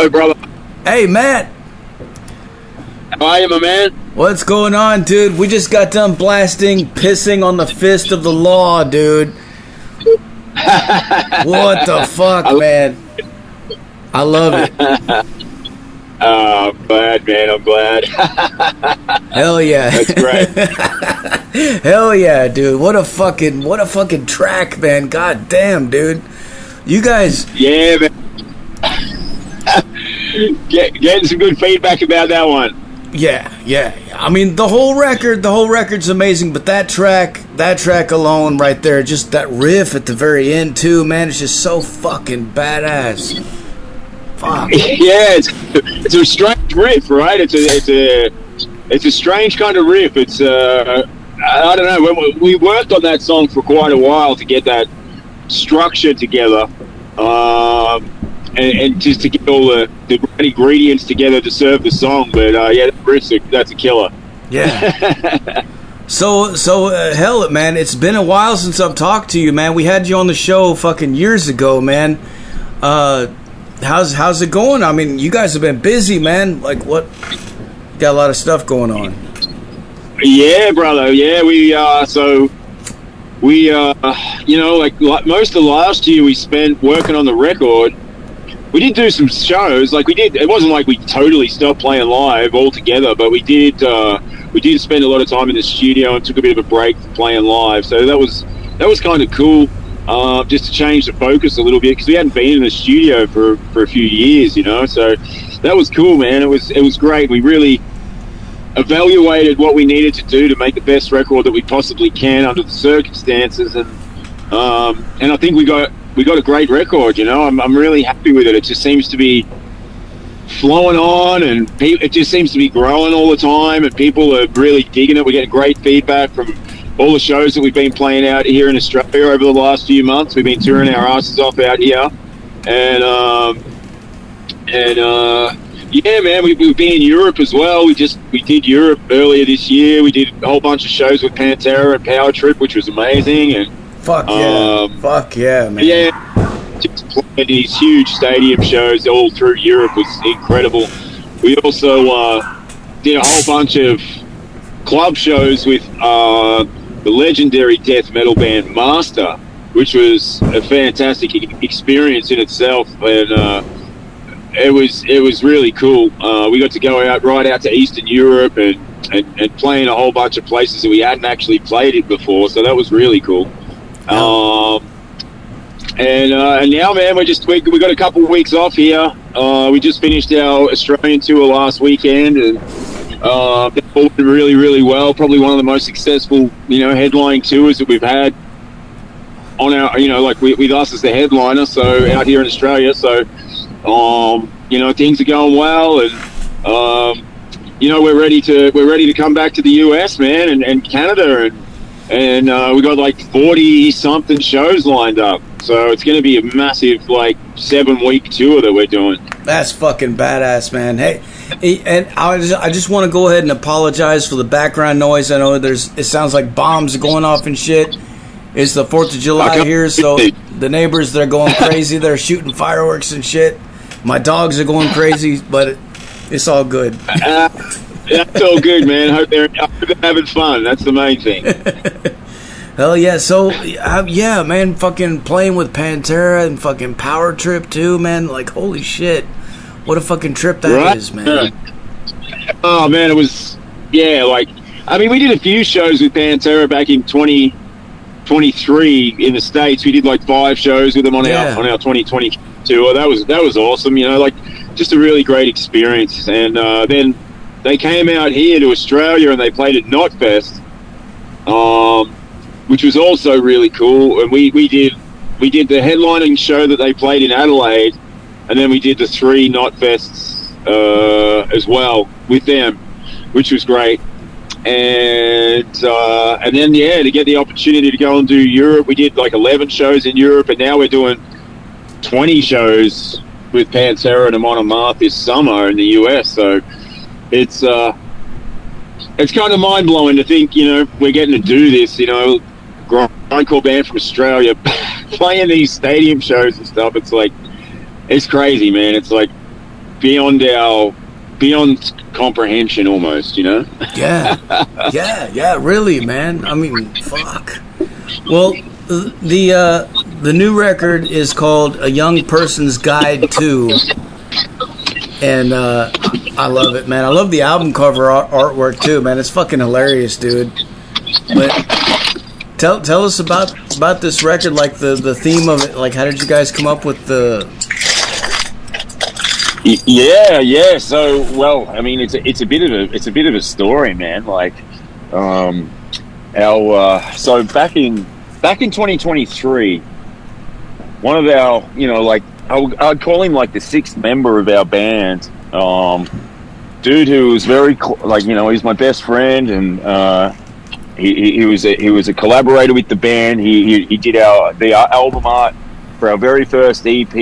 Hello, brother. Hey, Matt. How are you, my man? What's going on, dude? We just got done blasting Pissing on the Fist of the Law, dude. What the fuck, man? I love it. I'm glad, man. I'm glad. Hell yeah. That's great. Hell yeah, dude. What a fucking track, man. God damn, dude. You guys. Yeah, man. Getting some good feedback about that one. Yeah. I mean, the whole record's amazing, but that track alone right there, just that riff at the very end too, man, it's just so fucking badass. Fuck. Yeah, it's a strange riff, right? It's a strange kind of riff. It's I don't know. We worked on that song for quite a while to get that structure together, and just to get all the right ingredients together to serve the song. But yeah, that's a killer. Yeah. So hell, man, it's been a while since I've talked to you, man. We had you on the show fucking years ago, man. How's it going? I mean, you guys have been busy, man. Like, what? Got a lot of stuff going on. Yeah, brother. Yeah, we you know, like most of last year we spent working on the record. We did do some shows. Like, we did. It wasn't like we totally stopped playing live altogether, but we did spend a lot of time in the studio and took a bit of a break from playing live. So that was kind of cool. Just to change the focus a little bit, because we hadn't been in the studio for a few years, you know. So that was cool, man. It was great. We really evaluated what we needed to do to make the best record that we possibly can under the circumstances, and I think we got a great record. You know, I'm really happy with it. It just seems to be flowing on, and it just seems to be growing all the time, and people are really digging it. We're getting great feedback from all the shows that we've been playing out here in Australia over the last few months. We've been touring our asses off out here, and yeah, man, we've been in Europe as well. We did Europe earlier this year. We did a whole bunch of shows with Pantera and Power Trip, which was amazing. And fuck yeah, man. Yeah, just playing these huge stadium shows all through Europe was incredible. We also did a whole bunch of club shows with the legendary death metal band Master, which was a fantastic experience in itself, and it was really cool. We got to go right out to Eastern Europe and play in a whole bunch of places that we hadn't actually played it before, so that was really cool. And now, man, we got a couple of weeks off here. We just finished our Australian tour last weekend, and they've all been really, really well. Probably one of the most successful, you know, headlining tours that we've had on our, you know, like with us as the headliner. So out here in Australia, so you know, things are going well, and you know, we're ready to come back to the US, man, and Canada, and we got like 40 something shows lined up. So it's going to be a massive, like, 7-week tour that we're doing. That's fucking badass, man. Hey, and I just want to go ahead and apologize for the background noise. I know it sounds like bombs are going off and shit. It's the 4th of July here, so the neighbors, they're going crazy. They're shooting fireworks and shit. My dogs are going crazy, but it's all good. That's all good, man. I hope they're having fun. That's the main thing. Hell yeah. So, yeah, man, fucking playing with Pantera and fucking Power Trip too, man. Like, holy shit. What a fucking trip that is, man. Oh, man, it was, yeah, like, I mean, we did a few shows with Pantera back in 2023 in the States. We did like 5 shows with them on our 2020 tour. That was awesome, you know, like, just a really great experience. And then they came out here to Australia and they played at Knotfest, which was also really cool. And we did the headlining show that they played in Adelaide, and then we did the 3 Knotfests as well with them, which was great. And then, yeah, to get the opportunity to go and do Europe, we did like 11 shows in Europe, and now we're doing 20 shows with Pantera and Amon Amarth this summer in the US. So it's kind of mind-blowing to think, you know, we're getting to do this, you know, grindcore band from Australia playing these stadium shows and stuff. It's like, it's crazy, man. It's like beyond comprehension almost, you know? Yeah, really, man. I mean, fuck. Well, the new record is called A Young Person's Guide to, and I love it, man. I love the album cover artwork too, man. It's fucking hilarious, dude. But tell us about this record, like the theme of it. Like, how did you guys come up with the? Yeah. So, well, I mean, it's a bit of a story, man. Like, so back in 2023, one of our, you know, like I'd call him like the sixth member of our band, dude who was very like, you know, he's my best friend, and he was a collaborator with the band. He did the album art for our very first EP,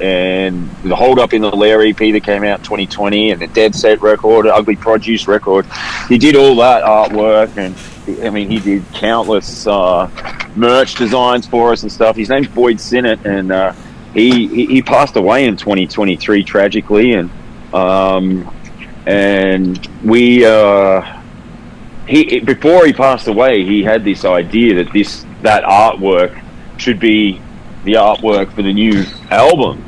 and the Hold Up in the Lair EP that came out in 2020, and the Dead Set record, Ugly Produce record. He did all that artwork, and I mean, he did countless merch designs for us and stuff. His name's Boyd Sinnott, and he passed away in 2023 tragically, and we before he passed away, he had this idea that artwork should be the artwork for the new album.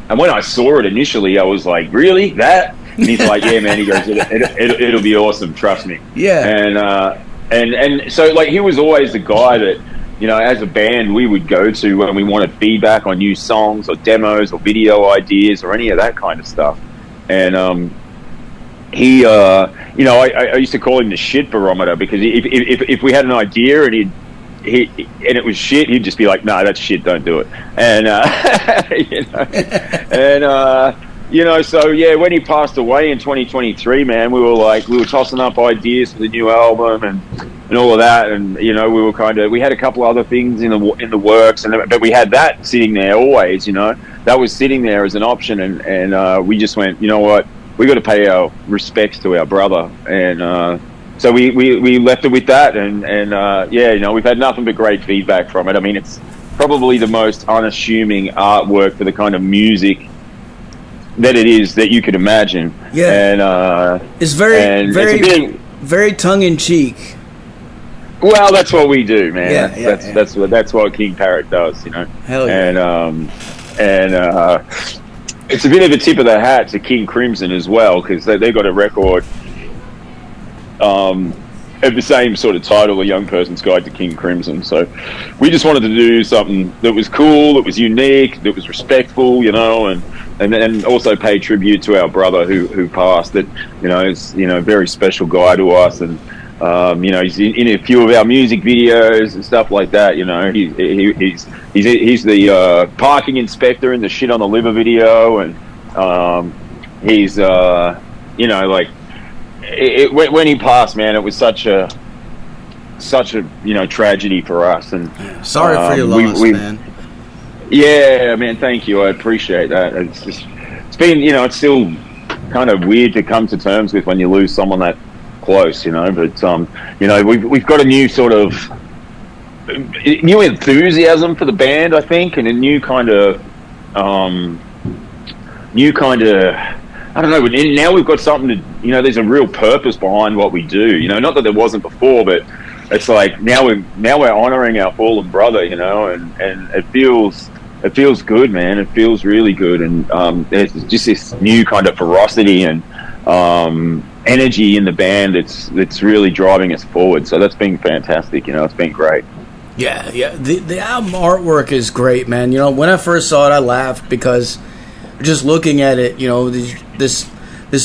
And when I saw it initially, I was like, really? That? And he's like, yeah, man. He goes, it'll be awesome, trust me. Yeah. And so, like, he was always the guy that, you know, as a band, we would go to when we wanted feedback on new songs or demos or video ideas or any of that kind of stuff. And he, you know, I used to call him the shit barometer, because if we had an idea and it was shit, he'd just be like, "No, that's shit. Don't do it." And you know, so yeah, when he passed away in 2023, man, we were tossing up ideas for the new album and all of that, and you know, we had a couple other things in the works, but we had that sitting there always, you know, that was sitting there as an option, and we just went, you know what, we got to pay our respects to our brother, and so we left it with that, and yeah, you know, we've had nothing but great feedback from it. I mean, it's probably the most unassuming artwork for the kind of music that it is that you could imagine. Yeah, and it's very tongue in cheek. Well, that's what we do, man. Yeah, that's what King Parrot does, you know. Hell yeah. And it's a bit of a tip of the hat to King Crimson as well, because they got a record of the same sort of title, A Young Person's Guide to King Crimson. So we just wanted to do something that was cool, that was unique, that was respectful, you know, and also pay tribute to our brother who passed. That, you know, is, you know, a very special guy to us, and you know, he's in a few of our music videos and stuff like that. You know, he's the parking inspector in the Shit on the Liver video, and he's you know, like, when he passed, man, it was such a you know, tragedy for us. And sorry for your loss, man. Yeah, man, thank you. I appreciate that. It's been, you know, it's still kind of weird to come to terms with when you lose someone that close, you know. But you know, we've got a new sort of new enthusiasm for the band, I think, and a new kind of I don't know, now we've got something to, you know, there's a real purpose behind what we do, you know, not that there wasn't before, but it's like now we're honoring our fallen brother, you know, and it feels good, man. It feels really good, and there's just this new kind of ferocity and energy in the band that's really driving us forward. So that's been fantastic, you know. It's been great. Yeah. The album artwork is great, man. You know, when I first saw it, I laughed because just looking at it, you know, this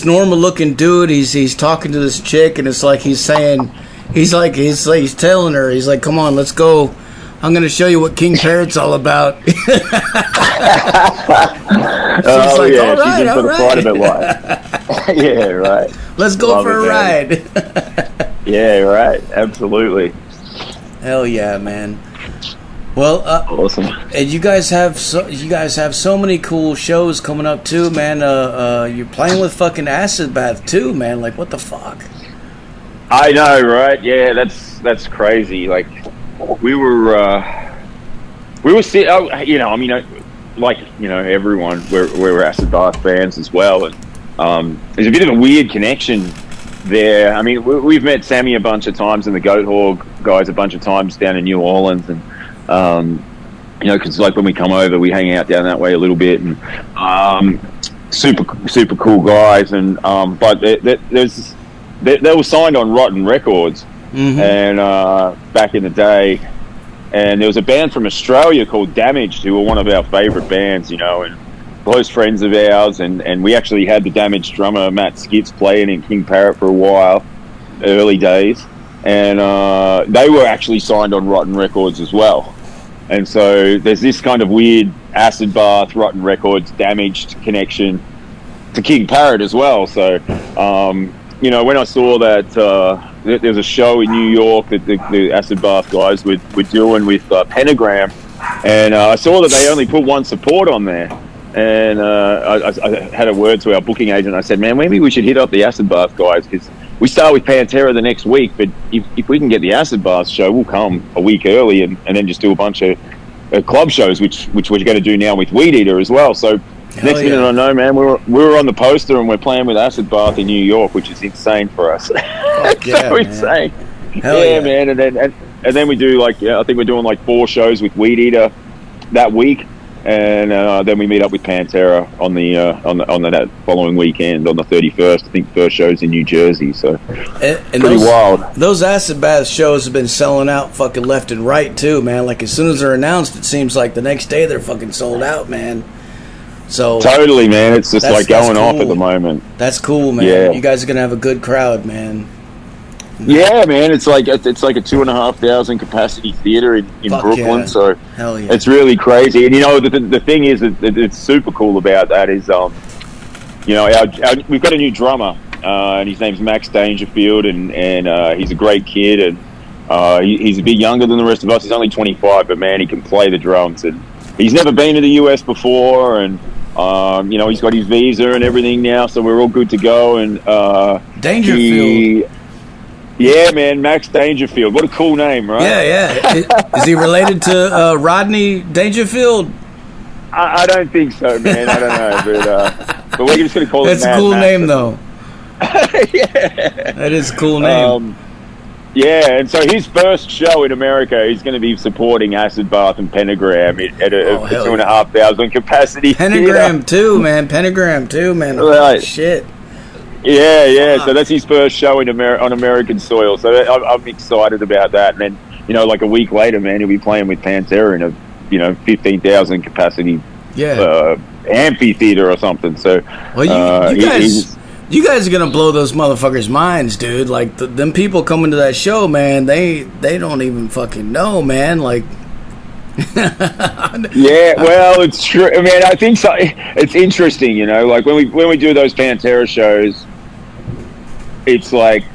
normal looking dude, he's talking to this chick, and it's like he's saying, he's telling her, he's like, come on, let's go, I'm gonna show you what King Parrot's all about. She's like, yeah, all right, all right. Yeah, right. Let's go for a ride. Yeah, right. Absolutely. Hell yeah, man. Well, awesome. And you guys have so many cool shows coming up too, man. You're playing with fucking Acid Bath too, man. Like, what the fuck? I know, right? Yeah, that's crazy. Like, we were you know, I mean, like, you know, everyone, we're Acid Bath fans as well, and there's a bit of a weird connection there. I mean, we've met Sammy a bunch of times and the Goat Hog guys a bunch of times down in New Orleans, and you know, because like when we come over, we hang out down that way a little bit, and super cool guys. And but they were signed on Rotten Records, and back in the day, and there was a band from Australia called Damaged who were one of our favorite bands, you know, and close friends of ours, and we actually had the Damaged drummer Matt Skitz playing in King Parrot for a while, early days, and they were actually signed on Rotten Records as well. And so there's this kind of weird Acid Bath, Rotten Records, Damaged connection to King Parrot as well. So you know, when I saw that there's a show in New York that the Acid Bath guys were doing with Pentagram, and I saw that they only put one support on there. And I had a word to our booking agent. I said, man, maybe we should hit up the Acid Bath guys, because we start with Pantera the next week, but if we can get the Acid Bath show, we'll come a week early and then just do a bunch of club shows, which we're going to do now with Weed Eater as well. So next minute I know, man, we were on the poster and we're playing with Acid Bath in New York, which is insane for us. So insane. Yeah, man. And then we do like, I think we're doing like 4 shows with Weed Eater that week. And then we meet up with Pantera on that following weekend on the 31st. I think first show's in New Jersey, so and pretty wild. Those Acid Bath shows have been selling out fucking left and right too, man. Like as soon as they're announced, it seems like the next day they're fucking sold out, man. So totally, man. It's just like going off at the moment. That's cool, man. Yeah. You guys are gonna have a good crowd, man. Yeah, man, it's like a 2,500 capacity theater in Brooklyn, yeah. So hell yeah. It's really crazy. And you know, the thing is that it's super cool about that is, you know, we've got a new drummer, and his name's Max Dangerfield, and he's a great kid, and he's a bit younger than the rest of us. He's only 25, but man, he can play the drums, and he's never been to the US before, and you know, he's got his visa and everything now, so we're all good to go. And Dangerfield. Yeah, man, Max Dangerfield. What a cool name, right? Yeah. Is he related to Rodney Dangerfield? I don't think so, man. I don't know, but we're just going to call it. That's a cool name, though. Yeah, that is a cool name. Yeah, and so his first show in America, he's going to be supporting Acid Bath and Pentagram at a 2,500 capacity. Pentagram too, man. Pentagram too, man. Right. Shit. Yeah. So that's his first show on American soil. So I'm excited about that. And then, you know, like a week later, man, he'll be playing with Pantera in a 15,000 capacity amphitheater or something. So well, you guys are gonna blow those motherfuckers' minds, dude. Like them people coming to that show, man. They don't even fucking know, man. Like. Yeah, well, it's true. I mean, I think so. It's interesting, you know, like when we do those Pantera shows, it's like,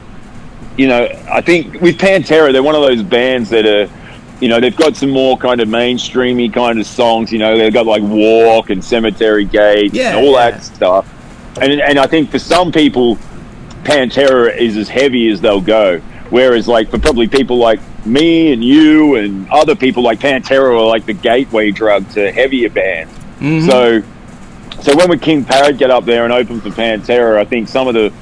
you know, I think with Pantera, they're one of those bands that are, you know, they've got some more kind of mainstreamy kind of songs, you know, they've got like Walk and Cemetery Gates and all that stuff. And I think for some people, Pantera is as heavy as they'll go. Whereas, like, for probably people like me and you and other people, like Pantera are like the gateway drug to heavier bands. Mm-hmm. So when we King Parrot get up there and open for Pantera, I think some of the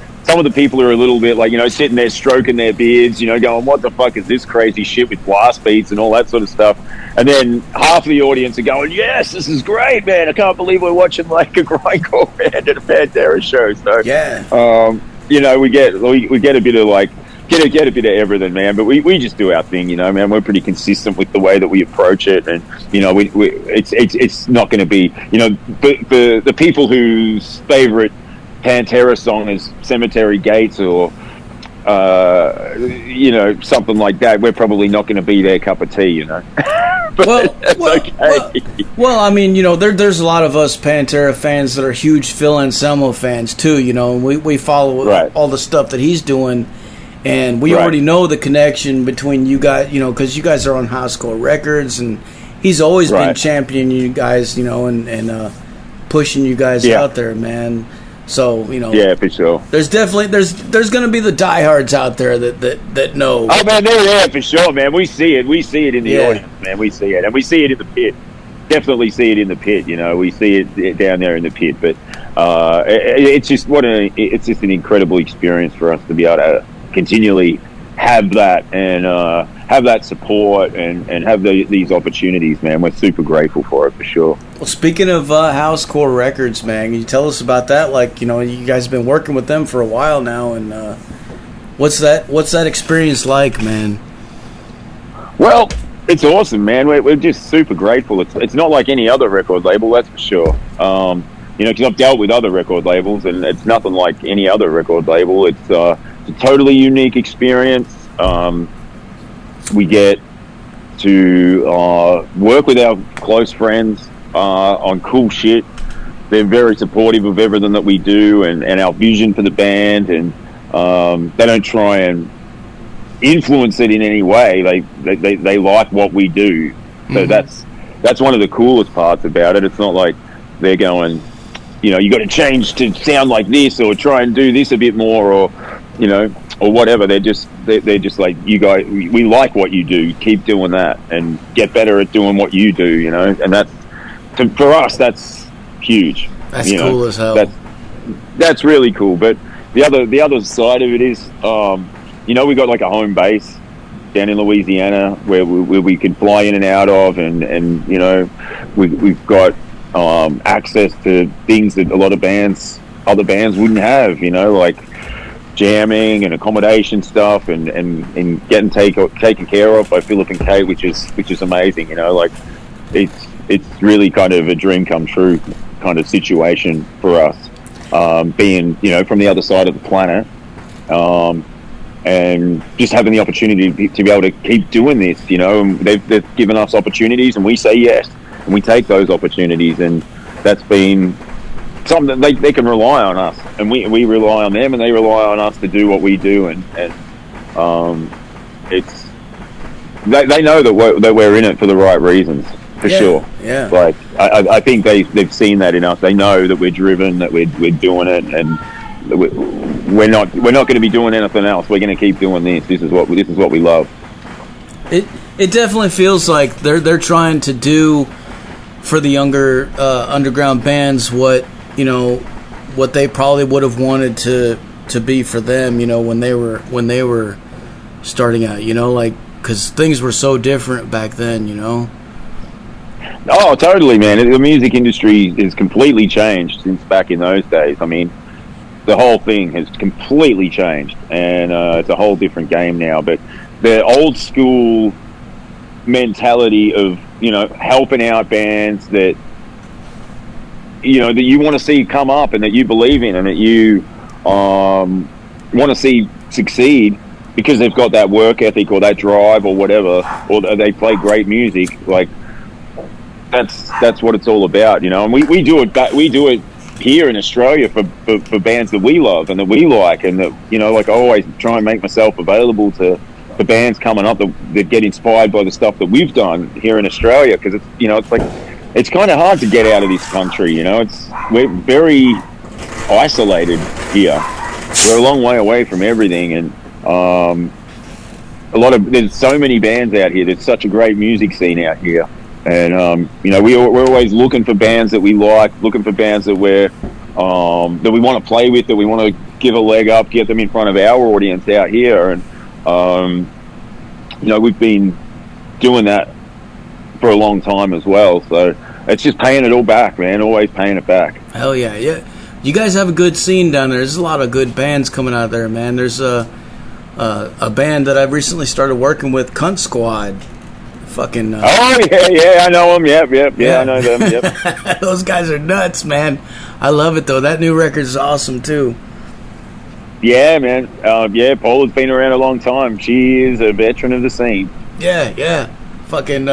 people are a little bit like, you know, sitting there stroking their beards, you know, going, what the fuck is this crazy shit with blast beats and all that sort of stuff. And then half of the audience are going, yes, this is great, man. I can't believe we're watching like a grindcore band at a Pantera show. So yeah, you know, we get a bit of like. Get a bit of everything, man. But we just do our thing, you know, man. We're pretty consistent with the way that we approach it, and you know, it's not going to be, you know, the people whose favorite Pantera song is Cemetery Gates or you know, something like that. We're probably not going to be their cup of tea, you know. Well, I mean, you know, there's a lot of us Pantera fans that are huge Phil Anselmo fans too. You know, we follow all the stuff that he's doing. And we already know the connection between you guys, you know, because you guys are on Housecore Records, and he's always been championing you guys, you know, and pushing you guys out there, man. So, you know, for sure. There's definitely there's going to be the diehards out there that know. Oh man, they're there for sure, man. We see it in the audience, man. We see it, and we see it in the pit. definitely see it in the pit. You know, we see it down there in the pit. But it's just it's just an incredible experience for us to be able to continually have that and have that support and have these opportunities, man. We're super grateful for it, for sure. Well, speaking of Housecore Records, man, can you tell us about that? Like, you know, you guys have been working with them for a while now, and what's that experience like, man? Well, it's awesome, man. We're just super grateful. It's not like any other record label, that's for sure. You know, because I've dealt with other record labels, and it's nothing like any other record label. It's a totally unique experience. We get to work with our close friends on cool shit. They're very supportive of everything that we do and our vision for the band, and they don't try and influence it in any way. They like what we do. So that's one of the coolest parts about it. It's not like they're going, you know, you got to change to sound like this, or try and do this a bit more, or, you know, or whatever. They're just like, you guys, we like what you do, keep doing that and get better at doing what you do, you know. And that's, for us, that's huge. That's cool as hell. That's really cool. But the other side of it is, you know, we got like a home base down in Louisiana where we can fly in and out of, and you know, we've got access to things that a lot of other bands wouldn't have, you know, like jamming and accommodation stuff, and getting taken care of by Philip and Kate, which is amazing, you know. Like, it's really kind of a dream come true kind of situation for us, being, you know, from the other side of the planet, and just having the opportunity to be able to keep doing this, you know. And they've given us opportunities, and we say yes, and we take those opportunities, and that's been something that they can rely on us, and we rely on them, and they rely on us to do what we do, and it's they know that we're in it for the right reasons, for sure. Yeah. Like, I think they've seen that in us. They know that we're driven, that we're doing it, and we're not going to be doing anything else. We're going to keep doing this. This is what we love. It definitely feels like they're trying to do for the younger underground bands what, you know, what they probably would have wanted to be for them, you know, when they were starting out, you know, like, because things were so different back then, you know. Oh, totally, man. The music industry has completely changed since back in those days. I mean, the whole thing has completely changed, and it's a whole different game now. But the old school mentality of, you know, helping out bands that, you know, that you want to see come up and that you believe in and that you want to see succeed because they've got that work ethic or that drive or whatever, or they play great music. Like, that's what it's all about, you know. And we do it here in Australia for bands that we love and that we like, and that, you know, like, I always try and make myself available to bands coming up that get inspired by the stuff that we've done here in Australia, because it's, you know, it's like, it's kind of hard to get out of this country, you know. We're very isolated here. We're a long way away from everything, and there's so many bands out here. There's such a great music scene out here, and you know, we're always looking for bands that we like, looking for bands that we want to play with, that we want to give a leg up, get them in front of our audience out here, and you know, we've been doing that for a long time as well, so it's just paying it all back, man. Always paying it back. Hell yeah. You guys have a good scene down there. There's a lot of good bands coming out there, man. There's a band that I've recently started working with, Cunt Squad. Fucking. Oh yeah, I know them. Yep. I know them. Yep. Those guys are nuts, man. I love it though. That new record is awesome too. Yeah, man. Paula's been around a long time. She is a veteran of the scene. Yeah. Fucking.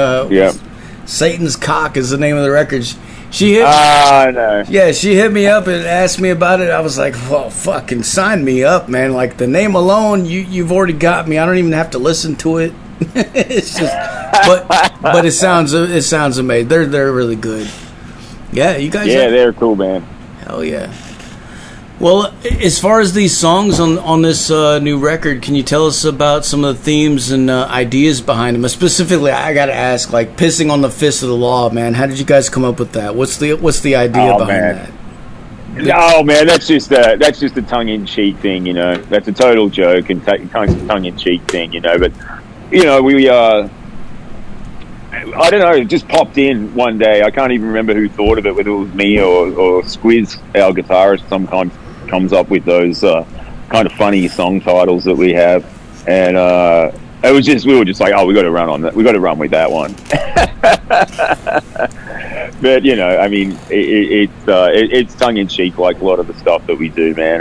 Satan's Cock is the name of the record. She hit. No. Yeah, she hit me up and asked me about it. I was like, well, fucking sign me up, man. Like, the name alone, you've already got me. I don't even have to listen to it. It's just, but it sounds amazing. They're really good. Yeah, you guys. Yeah, they're cool, man. Hell yeah. Well, as far as these songs on this new record, can you tell us about some of the themes and ideas behind them? Specifically, I got to ask, like "Pissing on the Fist of the Law," man. How did you guys come up with that? What's the idea behind that? No, man, that's just a tongue-in-cheek thing, you know. That's a total joke and tongue-in-cheek thing, you know. But you know, we I don't know, it just popped in one day. I can't even remember who thought of it, whether it was me or Squiz, our guitarist, sometimes comes up with those kind of funny song titles that we have, and we were just like, oh, we got to run on that. We got to run with that one. But you know, I mean, it's tongue in cheek like a lot of the stuff that we do, man,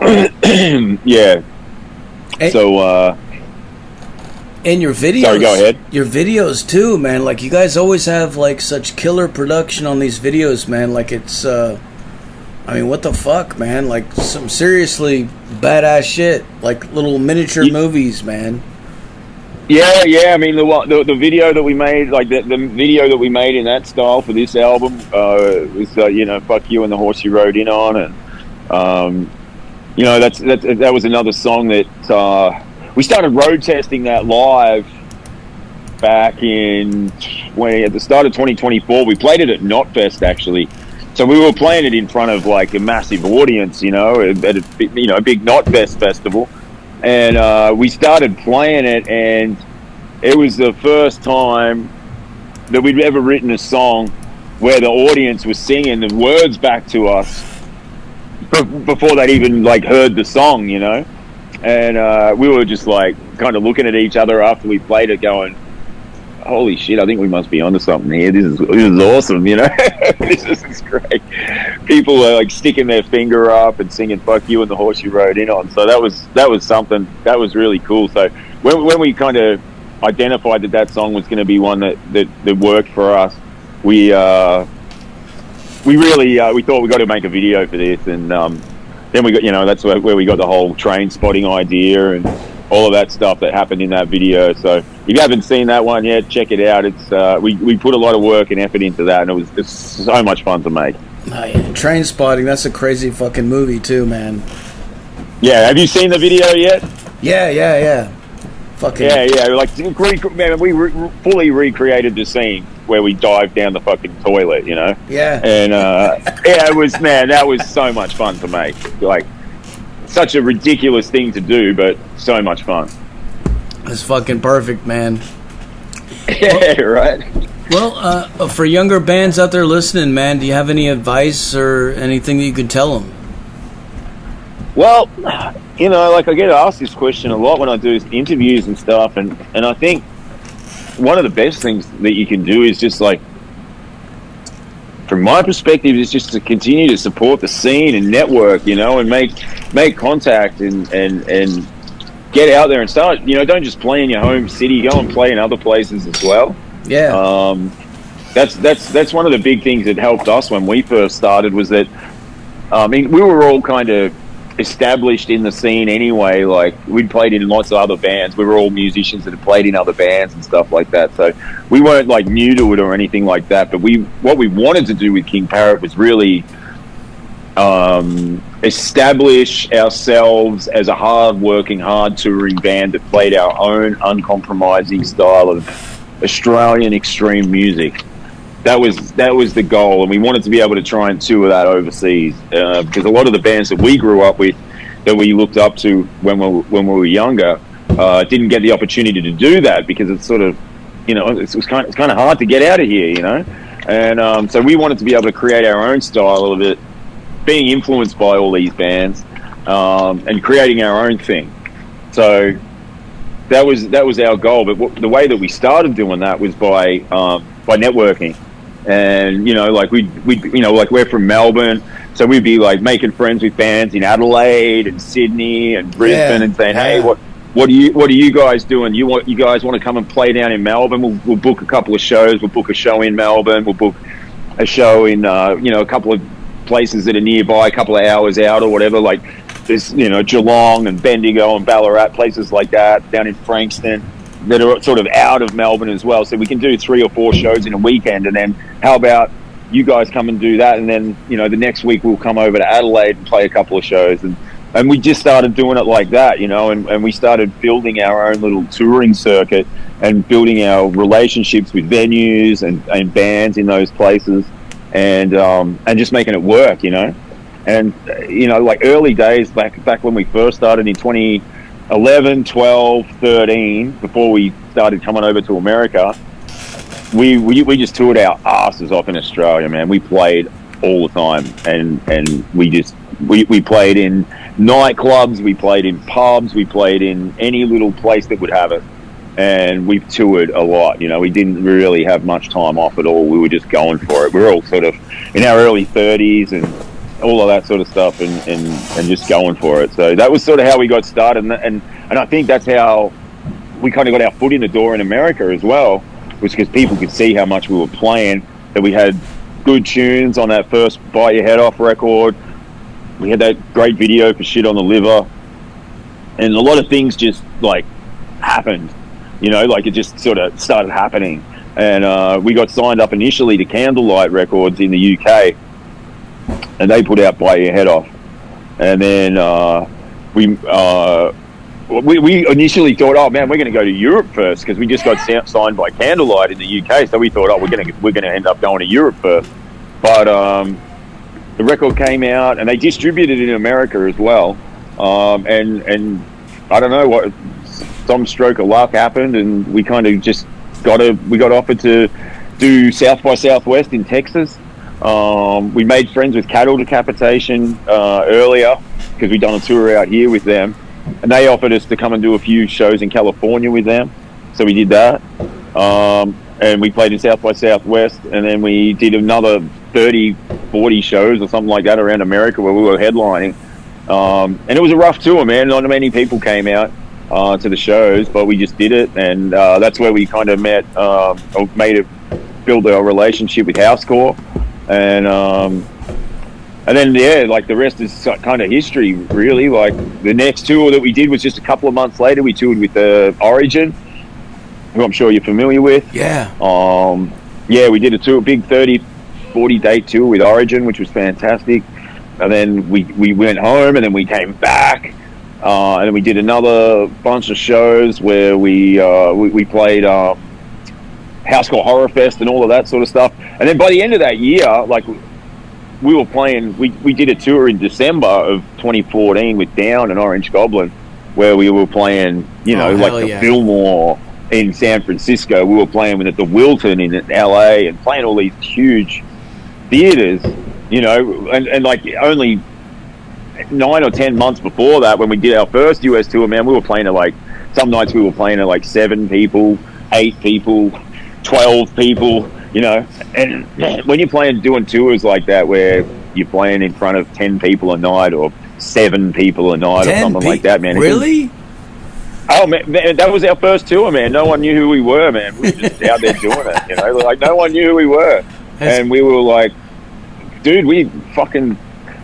and yeah. So. And your videos. Sorry, go ahead. Your videos too, man. Like you guys always have like such killer production on these videos, man. Like it's. I mean, what the fuck, man? Like some seriously badass shit, like little miniature movies, man. Yeah. I mean, the video that we made, like the video that we made in that style for this album, was you know, "Fuck You" and "The Horse You Rode In On," and you know, that was another song that we started road testing that live back in at the start of 2024. We played it at Knotfest actually. So we were playing it in front of like a massive audience, you know, at a big Knotfest festival, and we started playing it, and it was the first time that we'd ever written a song where the audience was singing the words back to us before they'd even like heard the song, you know, and we were just like kind of looking at each other after we played it, going, holy shit, I think we must be onto something here. This is awesome, you know. This is great. People are like sticking their finger up and singing "Fuck You" and "The Horse You Rode In On." So that was something that was really cool. So when we kind of identified that song was going to be one that worked for us, we really we thought we got to make a video for this, and then we got, you know, that's where we got the whole train spotting idea and all of that stuff that happened in that video. So if you haven't seen that one yet, check it out. It's we put a lot of work and effort into that, and it's so much fun to make. Oh, yeah. Train Spotting, that's a crazy fucking movie too, man. Yeah, have you seen the video yet? Yeah. Fucking yeah. Like, man, we fully recreated the scene where we dived down the fucking toilet, you know. Yeah. And yeah, it was, man, that was so much fun to make. Like, such a ridiculous thing to do, but so much fun. It's fucking perfect, man. Yeah, right. Well, for younger bands out there listening, man, do you have any advice or anything that you could tell them? Well, you know, like I get asked this question a lot when I do interviews and stuff, and I think one of the best things that you can do is just like, from my perspective, is just to continue to support the scene and network, you know, and make contact and get out there and start, you know, don't just play in your home city, go and play in other places as well. Yeah. That's one of the big things that helped us when we first started, was that, I mean, we were all kind of established in the scene anyway. Like, we'd played in lots of other bands. We were all musicians that had played in other bands and stuff like that. So we weren't like new to it or anything like that. But what we wanted to do with King Parrot was really establish ourselves as a hard-working, hard-touring band that played our own uncompromising style of Australian extreme music. That was the goal, and we wanted to be able to try and tour that overseas, because a lot of the bands that we grew up with, that we looked up to when we were younger, didn't get the opportunity to do that, because it's sort of, you know, it's kind of hard to get out of here, you know, and so we wanted to be able to create our own style of it, being influenced by all these bands, and creating our own thing. So that was our goal. But the way that we started doing that was by networking. And, you know, like we you know, like we're from Melbourne, so we'd be like making friends with bands in Adelaide and Sydney and Brisbane, and saying, hey, what are you guys doing? You guys want to come and play down in Melbourne? We'll book a couple of shows. We'll book a show in Melbourne. We'll book a show in you know, a couple of places that are nearby, a couple of hours out or whatever. Like there's, you know, Geelong and Bendigo and Ballarat, places like that, down in Frankston, that are sort of out of Melbourne as well. So we can do 3 or 4 shows in a weekend, and then how about you guys come and do that, and then the next week we'll come over to Adelaide and play a couple of shows, and we just started doing it like that, and we started building our own little touring circuit and building our relationships with venues and bands in those places, and just making it work, and like early days back when we first started in 2011, 12, 13, before we started coming over to America, we just toured our asses off in Australia, man. We played all the time, and we played in nightclubs, we played in pubs, we played in any little place that would have it, and we toured a lot. We didn't really have much time off at all. We were just going for it. We were all sort of in our early 30s and all of that sort of stuff, and just going for it. So that was sort of how we got started, and I think that's how we kind of got our foot in the door in America as well, was because people could see how much we were playing, that we had good tunes on that first Bite Your Head Off record. We had that great video for Shit on the Liver, and a lot of things just like happened, like it just sort of started happening. And we got signed up initially to Candlelight Records in the UK, and they put out Bite Your Head Off. And then we initially thought, oh man, we're going to go to Europe first, because we just got signed by Candlelight in the UK. So we thought, oh, we're going to end up going to Europe first. But the record came out, and they distributed it in America as well. And I don't know what, some stroke of luck happened, and we kind of just got offered to do South by Southwest in Texas. We made friends with Cattle Decapitation earlier, because we'd done a tour out here with them, and they offered us to come and do a few shows in California with them. So we did that, and we played in South by Southwest, and then we did another 30-40 shows or something like that around America where we were headlining. And it was a rough tour, man. Not many people came out to the shows, but we just did it, and that's where we kind of met, build our relationship with Housecore, and then like the rest is kind of history, really. Like the next tour that we did was just a couple of months later. We toured with Origin, who I'm sure you're familiar with. Yeah. We did a big 30-40 date tour with Origin, which was fantastic. And then we went home, and then we came back, and then we did another bunch of shows where we played Housecore Horror Fest and all of that sort of stuff. And then by the end of that year, like we were playing, we did a tour in December of 2014 with Down and Orange Goblin, where we were playing, the Fillmore in San Francisco. We were playing with the Wilton in LA, and playing all these huge theaters, and like only 9 or 10 months before that, when we did our first US tour, man, we were playing at some nights we were playing at 7 people, 8 people, 12 people, and when you're doing tours like that, where you're playing in front of 10 people a night or 7 people a night or something like that, man. Really? Oh man, that was our first tour, man. No one knew who we were, man. We were just out there doing it, like no one knew who we were. And we were like, dude, we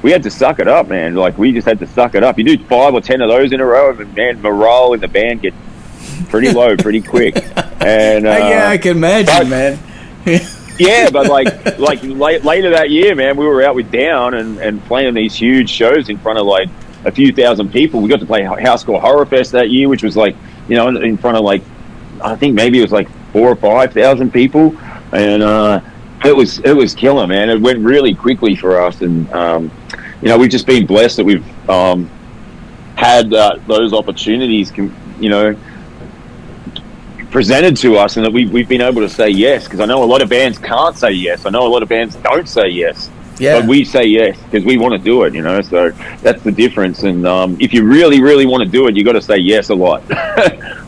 had to suck it up, man. Like, we just had to suck it up. You do 5 or 10 of those in a row, and man, morale in the band gets pretty low pretty quick. And yeah, I can imagine, man. Yeah, but later that year, man, we were out with Down and playing these huge shows in front of a few thousand people. We got to play Housecore Horror Fest that year, which was in front of I think maybe it was 4,000 or 5,000 people, and it was killer, man. It went really quickly for us, and we've just been blessed that we've had those opportunities, presented to us, and that we've been able to say yes, because I know a lot of bands can't say yes. I know a lot of bands don't say yes. Yeah. But we say yes because we want to do it, so that's the difference. And if you really, really want to do it, you got to say yes a lot.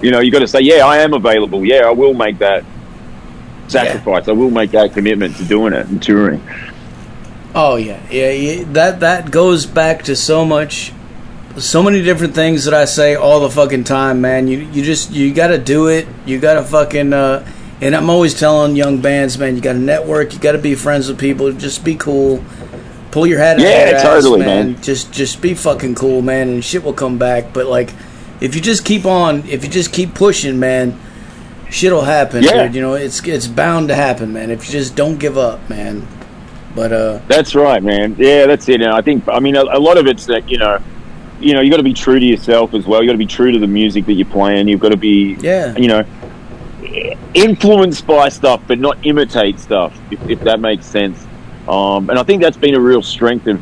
You got to say, yeah, I am available. Yeah, I will make that sacrifice. I will make that commitment to doing it and touring. Oh yeah. That goes back to so many different things that I say all the fucking time, man. You got to do it. You got to fucking and I'm always telling young bands, man, you got to network. You got to be friends with people. Just be cool. Pull your hat out your ass, man. Just be fucking cool, man, and shit will come back. But if you just keep pushing, man, shit'll happen, dude. It's bound to happen, man. If you just don't give up, man. But that's right, man. Yeah, that's it. And I think, I mean, a lot of it's that you got to be true to yourself as well. You got to be true to the music that you're playing. You've got to be, influenced by stuff, but not imitate stuff. If that makes sense. And I think that's been a real strength of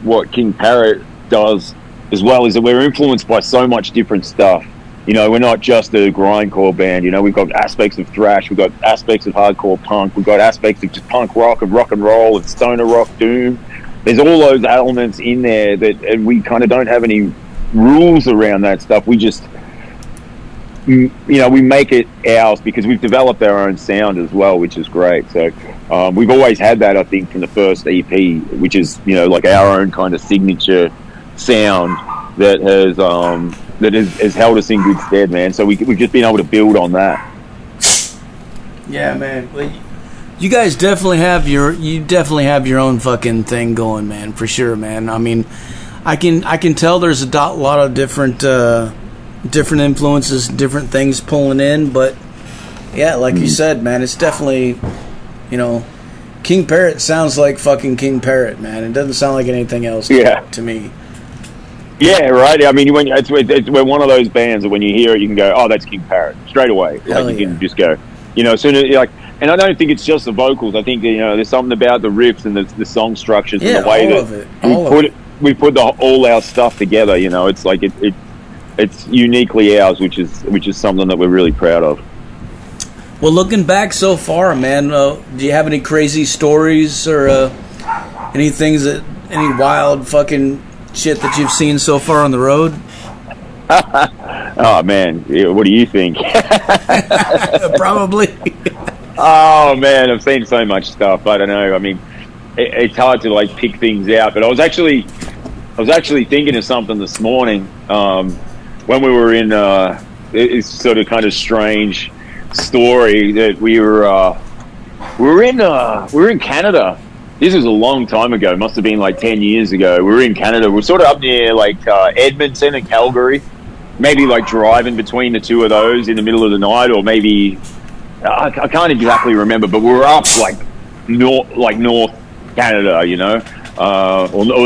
what King Parrot does as well, is that we're influenced by so much different stuff. We're not just a grindcore band. We've got aspects of thrash, we've got aspects of hardcore punk, we've got aspects of just punk rock and rock and roll and stoner rock, doom. There's all those elements in there and we kind of don't have any rules around that stuff. We just, we make it ours because we've developed our own sound as well, which is great. So we've always had that, I think, from the first EP, which is, like our own kind of signature sound that has held us in good stead, man. So we've just been able to build on that. Yeah, man. Well, you guys definitely have your own fucking thing going, man, for sure, man. I mean, I can tell there's a lot of different influences, different things pulling in, but yeah, like you said, man, it's definitely, King Parrot sounds like fucking King Parrot, man. It doesn't sound like anything else to me. Yeah, right. I mean, we're one of those bands that when you hear it, you can go, "Oh, that's King Parrot," straight away. You can just go, as soon as and I don't think it's just the vocals. I think there's something about the riffs and the song structures and the way that we put all our stuff together. It's like it's uniquely ours, which is something that we're really proud of. Well, looking back so far, man, do you have any crazy stories or any wild fucking shit that you've seen so far on the road? Oh man, what do you think? Probably. Oh man, I've seen so much stuff. I don't know. I mean, it's hard to pick things out. But I was actually thinking of something this morning when we were in. It's sort of kind of strange story that we were in Canada. This was a long time ago. It must have been 10 years ago. We were in Canada. We're sort of up near Edmonton and Calgary. Maybe driving between the two of those in the middle of the night, or maybe I can't exactly remember. But we were up North Canada, or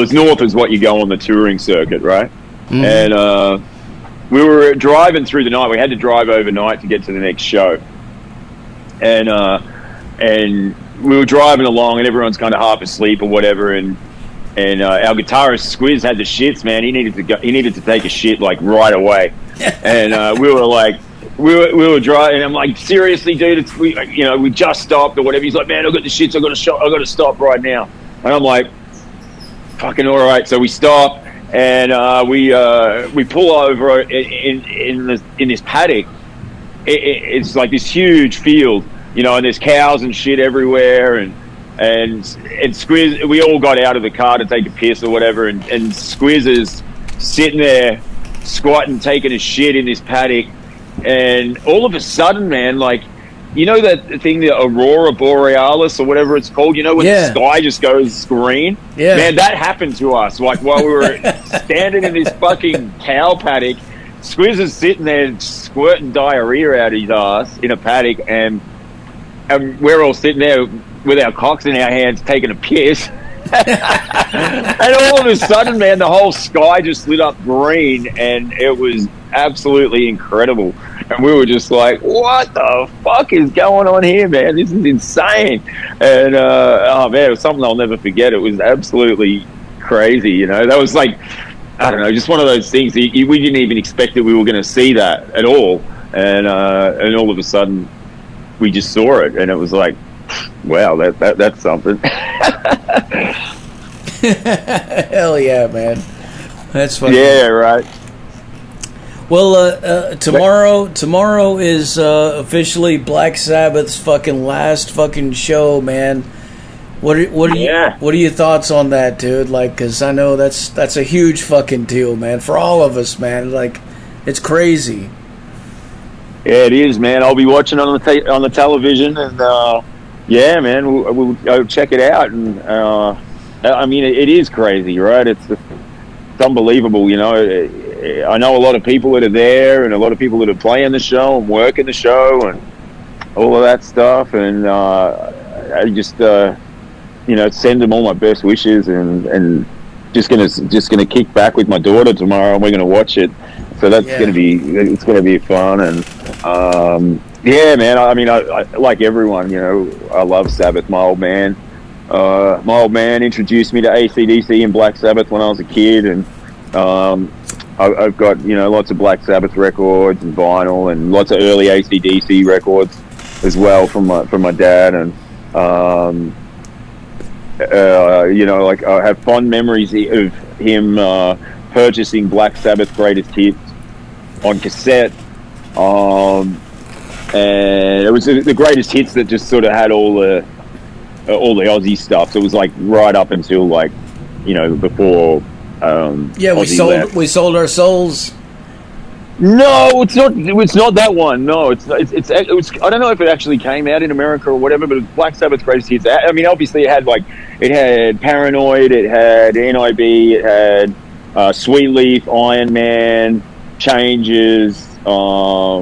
as north as what you go on the touring circuit, right? Mm-hmm. And we were driving through the night. We had to drive overnight to get to the next show, and we were driving along, and everyone's kind of half asleep or whatever, and our guitarist Squiz had the shits, man. He needed to take a shit right away, and we were driving. And I'm like, seriously, dude, we just stopped or whatever. He's like, man, I got the shits. I got to stop right now. And I'm like, fucking all right. So we stop, and we pull over in this paddock. It's like this huge field. And there's cows and shit everywhere, and Squiz, we all got out of the car to take a piss or whatever, and Squiz is sitting there squatting, taking a shit in this paddock, and all of a sudden, man, that thing, the Aurora Borealis or whatever it's called, when the sky just goes green? Yeah. Man, that happened to us, while we were standing in this fucking cow paddock. Squiz is sitting there squirting diarrhea out of his ass in a paddock, and we're all sitting there with our cocks in our hands taking a piss. And all of a sudden, man, the whole sky just lit up green, and it was absolutely incredible. And we were just like, what the fuck is going on here, man? This is insane. And, oh, man, it was something I'll never forget. It was absolutely crazy, That was I don't know, just one of those things. We didn't even expect that we were going to see that at all. And all of a sudden, we just saw it, and it was like, wow, that's something. Hell yeah, man. That's funny. Yeah, right. Well, tomorrow is officially Black Sabbath's fucking last fucking show, man. What are your thoughts on that, dude? Because I know that's a huge fucking deal, man, for all of us, man. It's crazy. Yeah, it is, man. I'll be watching on the television, and yeah, man, we'll go check it out. And I mean, it is crazy, right? It's unbelievable, I know a lot of people that are there, and a lot of people that are playing the show and working the show, and all of that stuff. And I just, send them all my best wishes, and just gonna kick back with my daughter tomorrow, and we're gonna watch it. So that's gonna be fun, and yeah, man. I mean, I like everyone, I love Sabbath. My old man introduced me to AC/DC and Black Sabbath when I was a kid, and I've got lots of Black Sabbath records and vinyl, and lots of early AC/DC records as well from my dad, and like I have fond memories of him purchasing Black Sabbath greatest hits on cassette, and it was the greatest hits that just sort of had all the Aussie stuff. So it was like right up until before. We sold our souls. No, it's not. It's not that one. No, it's. I don't know if it actually came out in America or whatever, but it was Black Sabbath's greatest hits. I mean, obviously, it had Paranoid, it had NIB, it had Sweet Leaf, Iron Man, Changes. I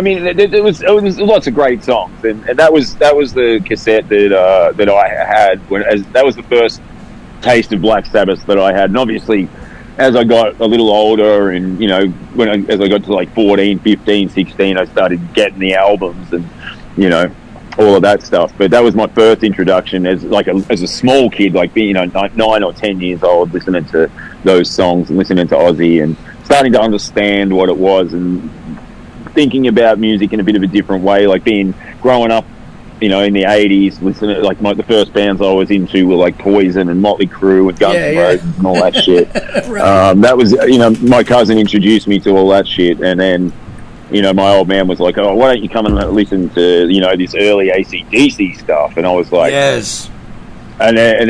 mean, there was lots of great songs, and that was the cassette that I had that was the first taste of Black Sabbath that I had. And obviously, as I got a little older, and as I got to like 14, 15, 16, I started getting the albums and all of that stuff. But that was my first introduction as a small kid, like being 9 or 10 years old, listening to those songs and listening to Ozzy and starting to understand what it was and thinking about music in a bit of a different way, like growing up in the 80s, listening to the first bands I was into were like Poison and Motley Crue and Guns N' Roses and all that shit. Right. That was my cousin introduced me to all that shit, and then my old man was like, "Oh, why don't you come and listen to this early AC/DC stuff?" And I was like, "Yes." And then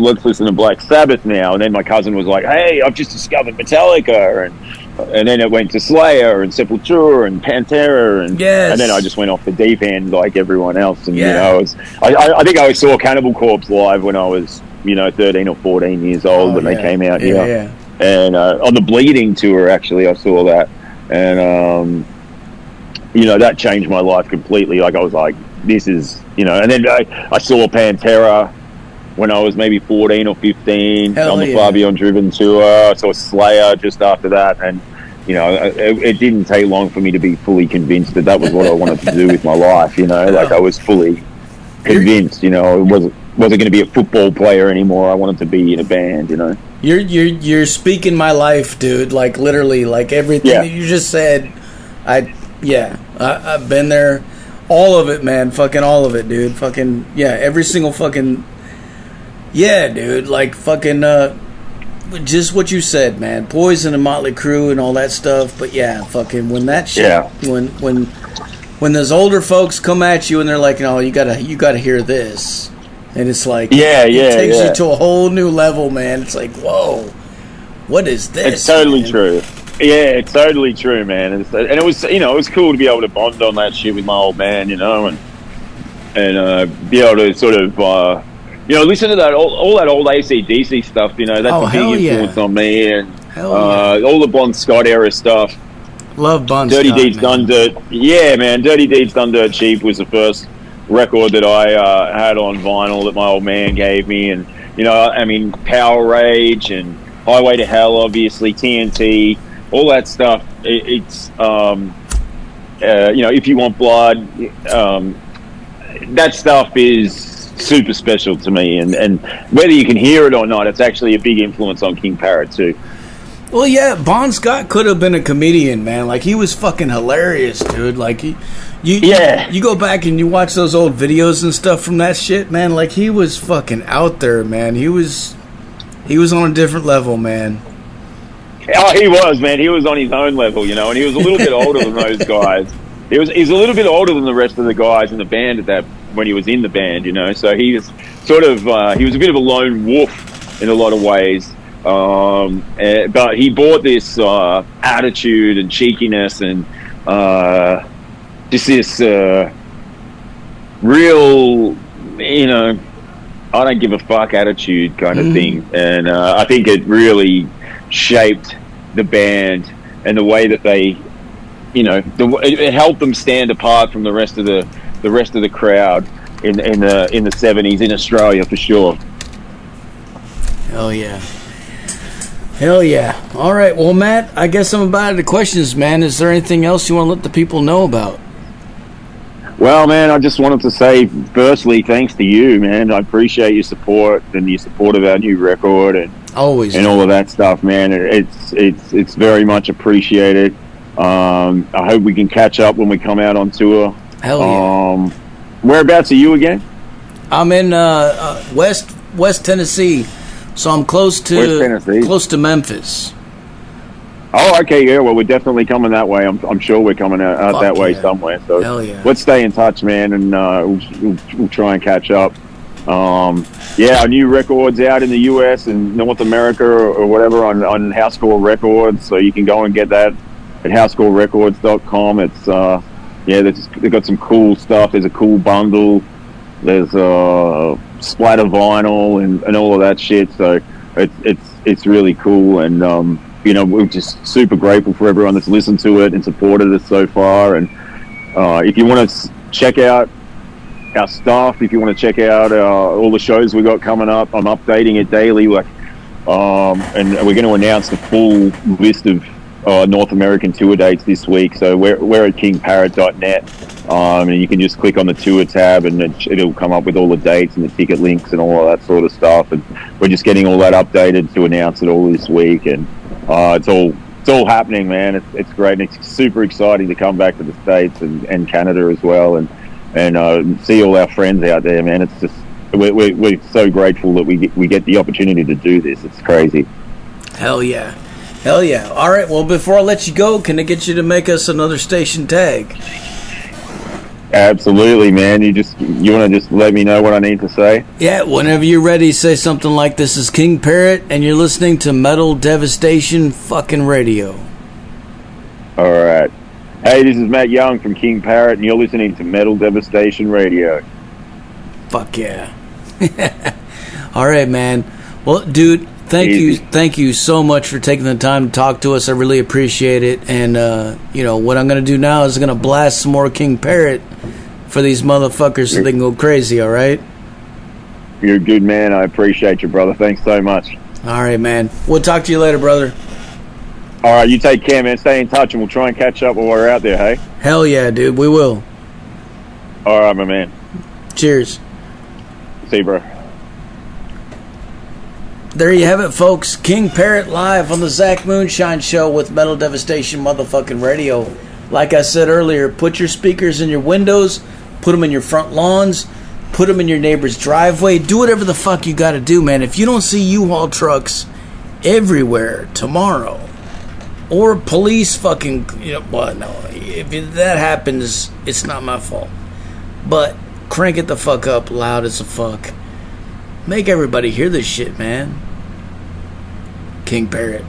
let's listen to Black Sabbath now. And then my cousin was like, "Hey, I've just discovered Metallica," and then it went to Slayer and Sepultura and Pantera, and then I just went off the deep end like everyone else. And I think I saw Cannibal Corpse live when I was 13 or 14 years old when they came out here, and on the Bleeding tour actually I saw that, and that changed my life completely. Like I was like, this is and then I saw Pantera when I was maybe 14 or 15 on the Far Beyond Driven tour. I saw Slayer just after that, and it didn't take long for me to be fully convinced that was what I wanted to do with my life. Like I was fully convinced. It wasn't going to be a football player anymore. I wanted to be in a band. You're speaking my life, dude. Like literally, like everything that you just said. I've been there. All of it, man. Fucking all of it, dude. Fucking every single fucking. Yeah, dude, like fucking, just what you said, man. Poison and Motley Crue and all that stuff. But fucking when that shit, when those older folks come at you and they're like, "No, you gotta hear this," and it's like, it takes you to a whole new level, man. It's like, whoa, what is this? It's totally true. Yeah, it's totally true, man. And it was, it was cool to be able to bond on that shit with my old man, and be able to sort of. Listen to that all that old AC/DC stuff. That's a big influence on me, and all the Bon Scott era stuff. Love Bon Dirty Scott. Deeds Done Dirt. Yeah, man. Dirty Deeds Done Dirt Cheap was the first record that I had on vinyl that my old man gave me, and Power Rage and Highway to Hell, obviously TNT, all that stuff. It's If You Want Blood. That stuff is super special to me, and whether you can hear it or not, it's actually a big influence on King Parrot too. Well, Bon Scott could have been a comedian, man. Like he was fucking hilarious, dude. Like you go back and you watch those old videos and stuff from that shit, man. Like he was fucking out there, man. He was on a different level, man. Oh, he was, man. He was on his own level, and he was a little bit older than those guys. He's a little bit older than the rest of the guys in the band when he was in the band, so he was sort of he was a bit of a lone wolf in a lot of ways, but he brought this attitude and cheekiness and just this real I don't give a fuck attitude kind of thing, and I think it really shaped the band and the way that they it helped them stand apart from the rest of the the rest of the crowd in the 70s in Australia for sure. Hell yeah. Hell yeah. All right, well, Matt, I guess I'm about out of questions, man. Is there anything else you want to let the people know about? Well, man, I just wanted to say, firstly, thanks to you, man. I appreciate your support and your support of our new record and always and all of that stuff, man. It's very much appreciated. I hope we can catch up when we come out on tour. Hell yeah. Whereabouts are you again? I'm in West Tennessee, so I'm close to Memphis. Oh, okay, yeah. Well, we're definitely coming that way. I'm sure we're coming out that way somewhere. So hell yeah. Let's stay in touch, man, and we'll try and catch up. Yeah, our new record's out in the US and North America or whatever on Housecore Records, so you can go and get that at housecorerecords.com. It's they've got some cool stuff. There's a cool bundle. There's splatter vinyl and all of that shit. So it's really cool, and we're just super grateful for everyone that's listened to it and supported us so far. And if you want to check out our stuff, if you want to check out all the shows we got coming up, I'm updating it daily. And we're going to announce the full list of North American tour dates this week. So we're at kingparrot.net, and you can just click on the tour tab, and it'll come up with all the dates and the ticket links and all of that sort of stuff. And we're just getting all that updated to announce it all this week. And it's all happening, man. It's great, and it's super exciting to come back to the States and Canada as well, and see all our friends out there, man. It's just we're so grateful that we get the opportunity to do this. It's crazy. Hell yeah. Hell yeah. All right, well, before I let you go, can I get you to make us another station tag? Absolutely, man. You want to just let me know what I need to say? Yeah, whenever you're ready, say something like, "This is King Parrot, and you're listening to Metal Devastation fucking Radio." All right. Hey, this is Matt Young from King Parrot, and you're listening to Metal Devastation Radio. Fuck yeah. All right, man. Well, dude, thank you so much for taking the time to talk to us. I really appreciate it. And what I'm gonna do now is I'm gonna blast some more King Parrot for these motherfuckers so they can go crazy. All right. You're a good man. I appreciate you, brother. Thanks so much. All right, man. We'll talk to you later, brother. All right, you take care, man. Stay in touch, and we'll try and catch up while we're out there, hey? Hell yeah, dude. We will. All right, my man. Cheers. See you, bro. There you have it, folks. King Parrot live on the Zach Moonshine Show with Metal Devastation motherfucking Radio. Like I said earlier, put your speakers in your windows, put them in your front lawns, put them in your neighbor's driveway. Do whatever the fuck you gotta do, man. If you don't see U-Haul trucks everywhere tomorrow, or police fucking, if that happens, it's not my fault. But crank it the fuck up loud as a fuck. Make everybody hear this shit, man. King Parrot.